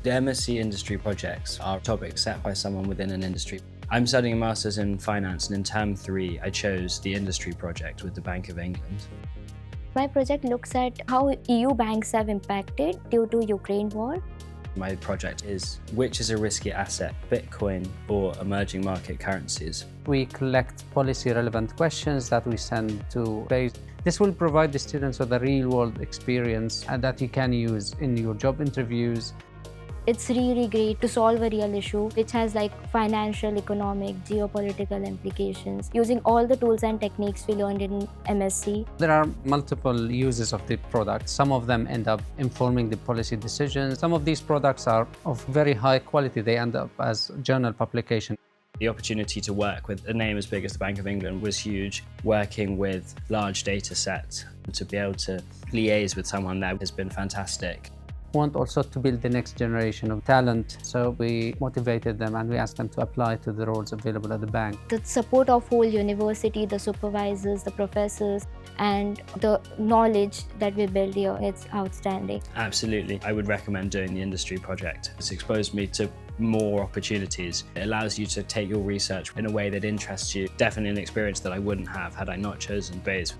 The MSc industry projects are topics set by someone within an industry. I'm studying a Masters in Finance, and in term 3 I chose the industry project with the Bank of England. My project looks at how EU banks have impacted due to Ukraine war. My project is which is a riskier asset, Bitcoin or emerging market currencies. We collect policy-relevant questions that we send to base. This will provide the students with a real-world experience and that you can use in your job interviews. It's really great to solve a real issue which has financial, economic, geopolitical implications using all the tools and techniques we learned in MSc. There are multiple uses of the product. Some of them end up informing the policy decisions. Some of these products are of very high quality. They end up as journal publication. The opportunity to work with a name as big as the Bank of England was huge. Working with large data sets, to be able to liaise with someone there has been fantastic. Want also to build the next generation of talent, so we motivated them and we asked them to apply to the roles available at the bank. The support of whole university, the supervisors, the professors, and the knowledge that we build here, it's outstanding. Absolutely. I would recommend doing the industry project. It's exposed me to more opportunities. It allows you to take your research in a way that interests you. Definitely an experience that I wouldn't have had I not chosen BASE.